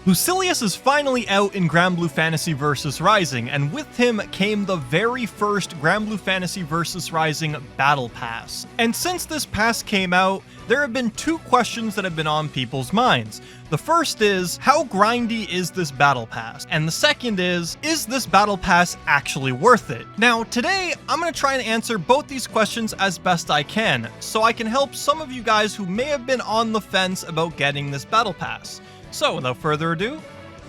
Lucilius is finally out in Granblue Fantasy Versus Rising, and with him came the very first Granblue Fantasy Versus Rising Battle Pass. And since this pass came out, there have been two questions that have been on people's minds. The first is, how grindy is this Battle Pass? And the second is this Battle Pass actually worth it? Now, today, I'm going to try and answer both these questions as best I can, so I can help some of you guys who may have been on the fence about getting this Battle Pass. So, without further ado,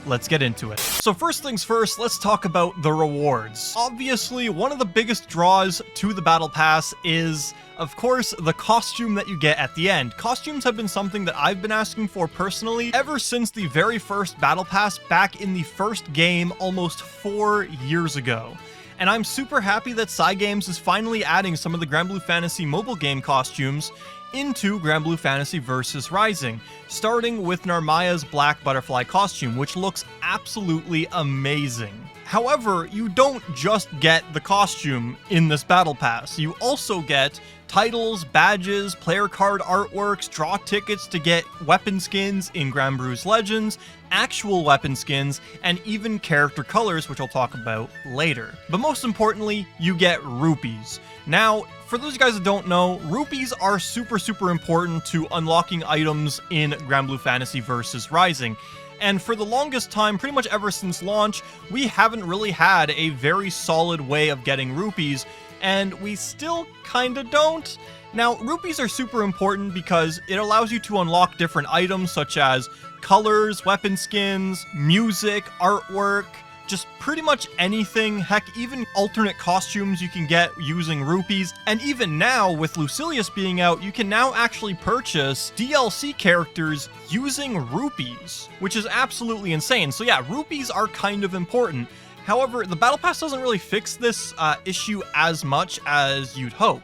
let's get into it. So first things first, let's talk about the rewards. Obviously, one of the biggest draws to the Battle Pass is, of course, the costume that you get at the end. Costumes have been something that I've been asking for personally ever since the very first Battle Pass back in the first game almost 4 years ago. And I'm super happy that Cygames is finally adding some of the Granblue Fantasy mobile game costumes into Granblue Fantasy Versus Rising, starting with Narmaya's black butterfly costume, which looks absolutely amazing. However, you don't just get the costume in this Battle Pass, you also get titles, badges, player card artworks, draw tickets to get weapon skins in Granblue's Legends, actual weapon skins, and even character colors, which I'll talk about later. But most importantly, you get rupees. Now, for those guys that don't know, rupees are super important to unlocking items in Granblue Fantasy Versus Rising. And for the longest time, pretty much ever since launch, we haven't really had a very solid way of getting rupees, and we still kinda don't. Now, rupees are super important because it allows you to unlock different items such as colors, weapon skins, music, artwork, just pretty much anything, heck, even alternate costumes you can get using rupees. And even now, with Lucilius being out, you can now actually purchase DLC characters using rupees, which is absolutely insane. So yeah, rupees are kind of important. However, the Battle Pass doesn't really fix this issue as much as you'd hope.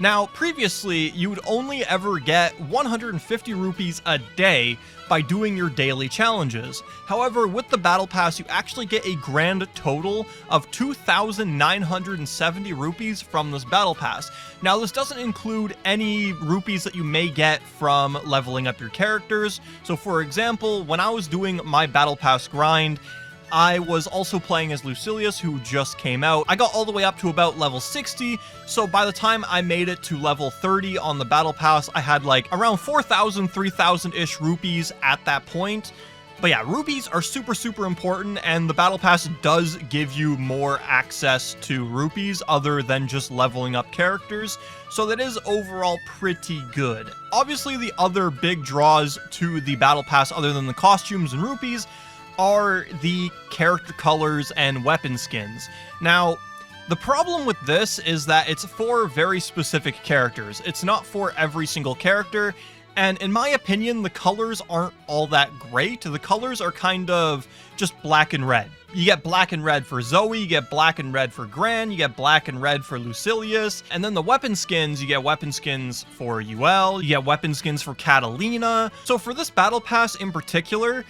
Now, previously, you would only ever get 150 rupees a day by doing your daily challenges. However, with the Battle Pass, you actually get a grand total of 2,970 rupees from this Battle Pass. Now, this doesn't include any rupees that you may get from leveling up your characters. So, for example, when I was doing my Battle Pass grind, I was also playing as Lucilius, who just came out. I got all the way up to about level 60, so by the time I made it to level 30 on the Battle Pass, I had like around 4,000, 3,000-ish rupees at that point. But yeah, rupees are super important, and the Battle Pass does give you more access to rupees other than just leveling up characters, so that is overall pretty good. Obviously, the other big draws to the Battle Pass other than the costumes and rupees are the character colors and weapon skins. Now, the problem with this is that it's for very specific characters. It's not for every single character, and in my opinion, the colors aren't all that great. The colors are kind of just black and red. You get black and red for Zoe, you get black and red for Gran, you get black and red for Lucilius, and then the weapon skins, you get weapon skins for UL, you get weapon skins for Catalina. So for this Battle Pass in particular,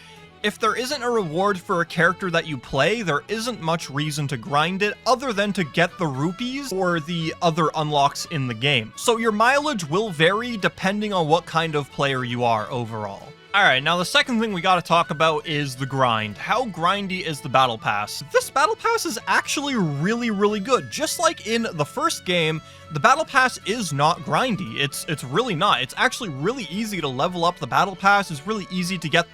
if there isn't a reward for a character that you play, there isn't much reason to grind it other than to get the rupees or the other unlocks in the game. So your mileage will vary depending on what kind of player you are overall. Alright, now the second thing we gotta talk about is the grind. How grindy is the Battle Pass? This Battle Pass is actually really good. Just like in the first game, the Battle Pass is not grindy. It's really not. It's actually really easy to level up the Battle Pass. It's really easy to get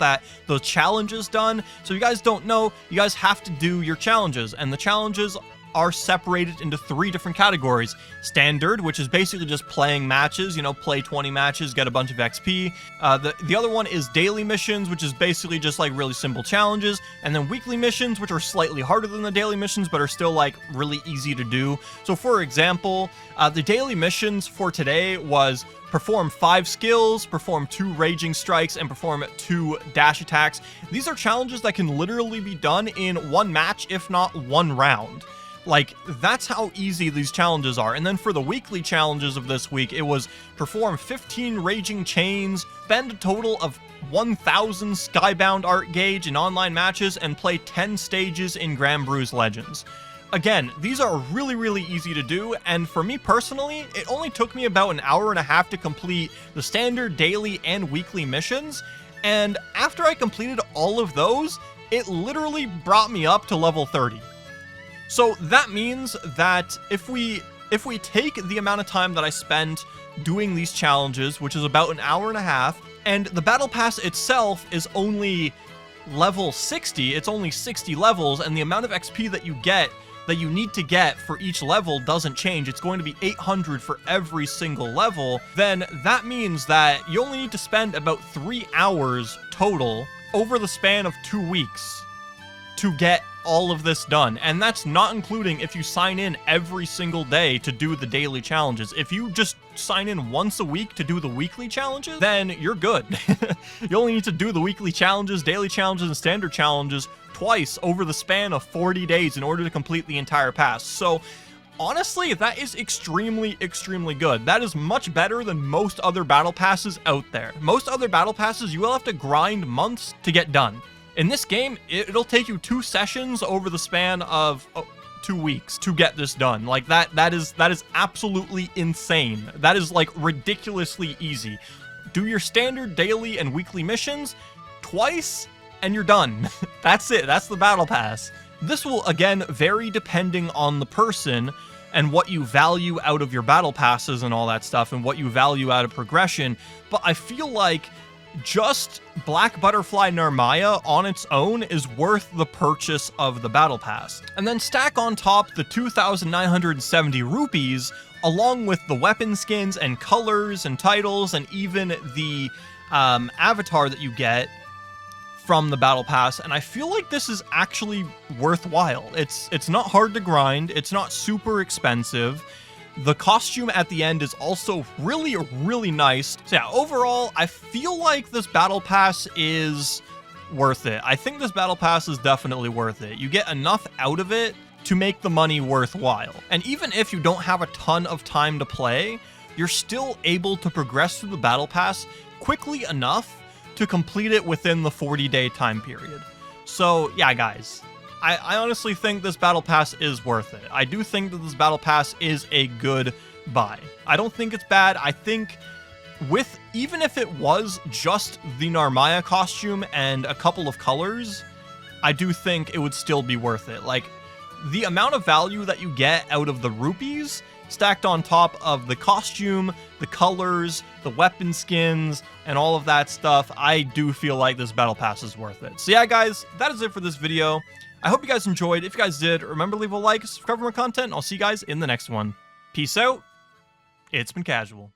those challenges done. So if you guys don't know, you guys have to do your challenges, and the challenges are separated into 3 different categories. Standard, which is basically just playing matches, play 20 matches, get a bunch of XP. The other one is daily missions, which is basically just like really simple challenges. And then weekly missions, which are slightly harder than the daily missions, but are still like really easy to do. So for example, the daily missions for today was perform 5 skills, perform 2 raging strikes, and perform 2 dash attacks. These are challenges that can literally be done in 1 match, if not 1 round. Like, that's how easy these challenges are. And then for the weekly challenges of this week, it was perform 15 raging chains, spend a total of 1,000 skybound art gauge in online matches, and play 10 stages in Granblue's Legends. Again, these are really easy to do, and for me personally, it only took me about an hour and a half to complete the standard daily and weekly missions, And after I completed all of those, it literally brought me up to level 30. So that means that if we take the amount of time that I spent doing these challenges, which is about an hour and a half, and the Battle Pass itself is only level 60, it's only 60 levels, and the amount of XP that you get, that you need to get for each level doesn't change. It's going to be 800 for every single level. Then that means that you only need to spend about 3 hours total over the span of 2 weeks to get all of this done. And that's not including if you sign in every single day to do the daily challenges. If you just sign in once a week to do the weekly challenges, then you're good. You only need to do the weekly challenges, daily challenges, and standard challenges twice over the span of 40 days in order to complete the entire pass. So honestly, that is extremely, extremely good. That is much better than most other battle passes out there. Most other battle passes, you will have to grind months to get done. In this game, it'll take you 2 sessions over the span of 2 weeks to get this done. Like that is absolutely insane. That is like ridiculously easy. Do your standard daily and weekly missions twice and you're done. That's it. That's the battle pass. This will again vary depending on the person and what you value out of your battle passes and all that stuff and what you value out of progression. But I feel like just Black Butterfly Narmaya on its own is worth the purchase of the Battle Pass. And then stack on top the 2,970 rupees, along with the weapon skins and colors and titles, and even the avatar that you get from the Battle Pass, and I feel like this is actually worthwhile. It's not hard to grind, it's not super expensive. The costume at the end is also really, really nice. So yeah, overall, I feel like this Battle Pass is worth it. I think this Battle Pass is definitely worth it. You get enough out of it to make the money worthwhile. And even if you don't have a ton of time to play, you're still able to progress through the Battle Pass quickly enough to complete it within the 40-day time period. So yeah, guys, I honestly think this Battle Pass is worth it. I do think that this Battle Pass is a good buy. I don't think it's bad. I think even if it was just the Narmaya costume and a couple of colors, I do think it would still be worth it. Like, the amount of value that you get out of the rupees stacked on top of the costume, the colors, the weapon skins, and all of that stuff, I do feel like this Battle Pass is worth it. So yeah, guys, that is it for this video. I hope you guys enjoyed. If you guys did, remember to leave a like, subscribe for more content, and I'll see you guys in the next one. Peace out. It's been Casual.